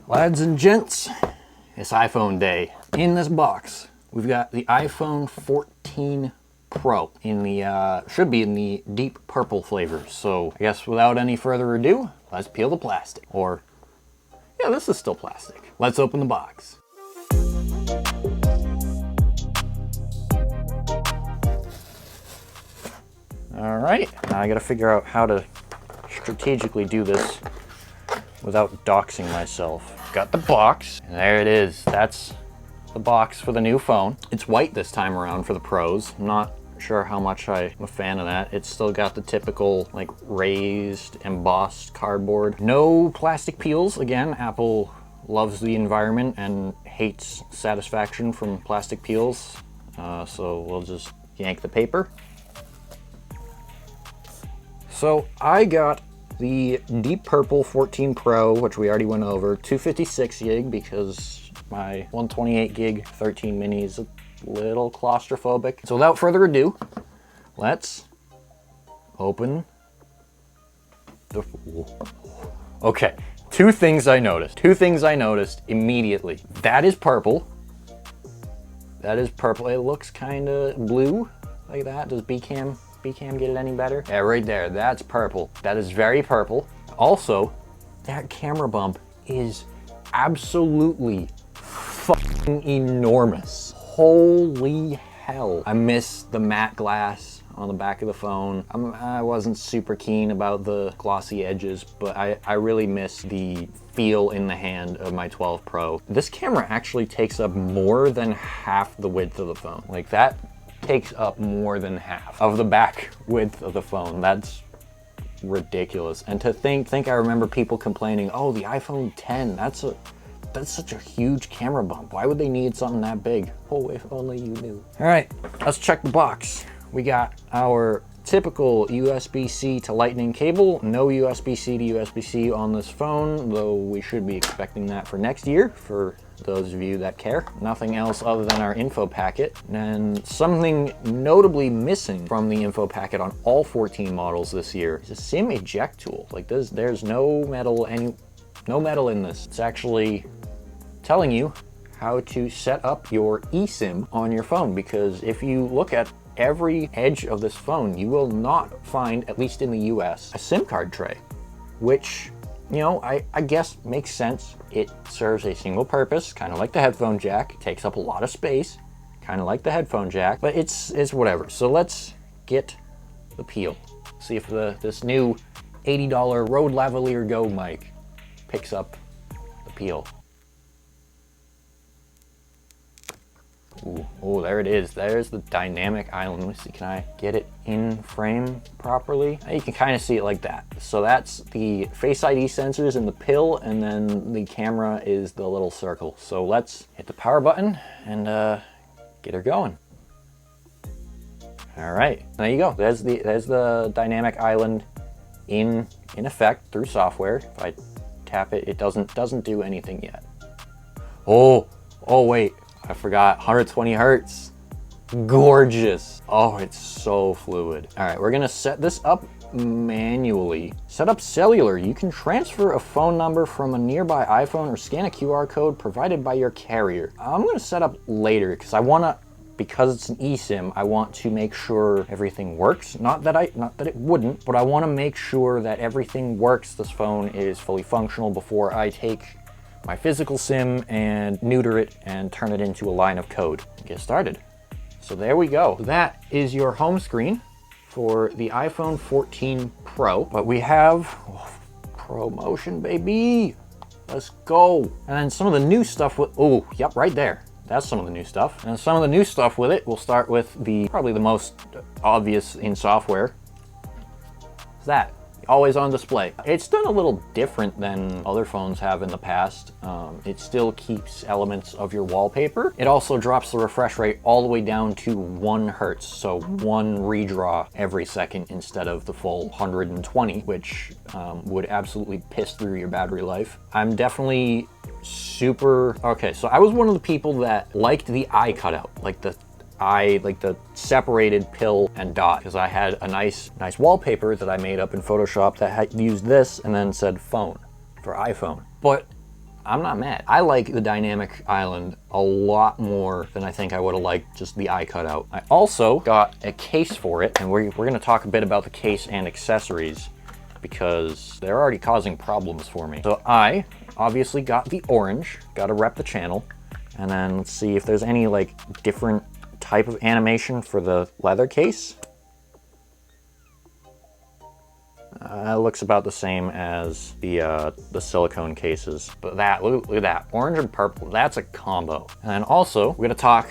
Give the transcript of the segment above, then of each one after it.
Lads and gents, it's iPhone day. In this box, we've got the iPhone 14 Pro in the, should be in the deep purple flavor. So I guess without any further ado, let's peel the plastic. Or, yeah, this is still plastic. Let's open the box. All right, now I gotta figure out how to strategically do this without doxing myself. Got the box, and there it is. That's the box for the new phone. It's white this time around for the Pros. I'm not sure how much I'm a fan of that. It's still got the typical like raised, embossed cardboard. No plastic peels. Again, Apple loves the environment and hates satisfaction from plastic peels. So we'll just yank the paper. So I got the Deep Purple 14 Pro, which we already went over, 256 gig because my 128 gig 13 mini is a little claustrophobic. So without further ado, let's open the... Okay, two things I noticed immediately. That is purple. That is purple. It looks kind of blue like that. Does Bcam get it any better? Yeah, right there, that's purple. That is very purple. Also, that camera bump is absolutely fucking enormous. Holy hell. I miss the matte glass on the back of the phone. I wasn't super keen about the glossy edges, but I really miss the feel in the hand of my 12 Pro. This camera actually takes up more than half the width of the phone. Like that takes up more than half of the back width of the phone. That's ridiculous. And to think I remember people complaining, oh, the iPhone 10, that's such a huge camera bump. Why would they need something that big? Oh, if only you knew. All right, let's check the box. We got our typical USB-C to Lightning cable. No USB-C to USB-C on this phone, though we should be expecting that for next year, for those of you that care. Nothing else other than our info packet. And something notably missing from the info packet on all 14 models this year is a SIM eject tool. Like there's no metal in this. It's actually telling you how to set up your eSIM on your phone, because if you look at every edge of this phone, you will not find, at least in the US, a SIM card tray, which, you know, I guess makes sense. It serves a single purpose, kind of like the headphone jack. It takes up a lot of space, kind of like the headphone jack, but it's whatever. So let's get the peel. See if this new $80 Rode Lavalier Go mic picks up the peel. Oh, there it is. There's the dynamic island. Let me see, can I get it in frame properly? You can kind of see it like that. So that's the Face ID sensors in the pill, and then the camera is the little circle. So let's hit the power button and get her going. All right, there you go. There's the dynamic island in effect through software. If I tap it, it doesn't do anything yet. Oh wait. I forgot, 120 hertz. Gorgeous. Oh, it's so fluid. All right, we're gonna set this up manually. Set up cellular. You can transfer a phone number from a nearby iPhone or scan a QR code provided by your carrier. I'm gonna set up later because it's an eSIM, I want to make sure everything works. Not that it wouldn't, but I wanna make sure that everything works. This phone is fully functional before I take my physical SIM and neuter it and turn it into a line of code. Get started. So there we go. That is your home screen for the iPhone 14 Pro. But we have ProMotion, baby. Let's go. And then some of the new stuff with, oh, yep, right there. That's some of the new stuff. And some of the new stuff with it, we'll start with probably the most obvious in software. It's that. Always on display. It's done a little different than other phones have in the past. It still keeps elements of your wallpaper. It also drops the refresh rate all the way down to 1 hertz, so 1 redraw every second instead of the full 120, which would absolutely piss through your battery life. I'm definitely okay, so I was one of the people that liked the eye cutout, like the separated pill and dot, because I had a nice wallpaper that I made up in Photoshop that had used this and then said phone for iPhone. But I'm not mad. I like the dynamic island a lot more than I think I would have liked just the eye cutout. I also got a case for it, and we're gonna talk a bit about the case and accessories because they're already causing problems for me. So I obviously got the orange, gotta rep the channel, and then let's see if there's any like different type of animation for the leather case. It looks about the same as the silicone cases, but look at that, orange and purple, that's a combo. And then also, we're gonna talk,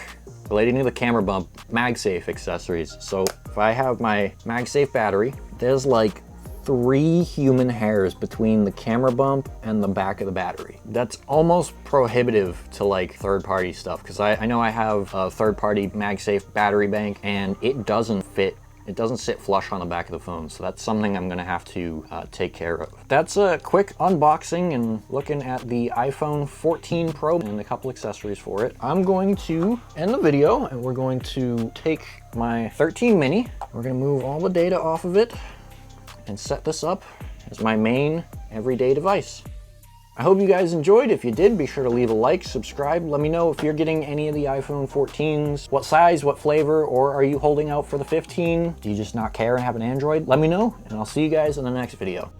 relating to the camera bump, MagSafe accessories. So if I have my MagSafe battery, there's like 3 human hairs between the camera bump and the back of the battery. That's almost prohibitive to like third-party stuff, because I know I have a third-party MagSafe battery bank and it doesn't fit. It doesn't sit flush on the back of the phone, so that's something I'm gonna have to take care of. That's a quick unboxing and looking at the iPhone 14 Pro and a couple accessories for it. I'm going to end the video and we're going to take my 13 mini. We're gonna move all the data off of it and set this up as my main everyday device. I hope you guys enjoyed. If you did, be sure to leave a like, subscribe. Let me know if you're getting any of the iPhone 14s, what size, what flavor, or are you holding out for the 15? Do you just not care and have an Android? Let me know, and I'll see you guys in the next video.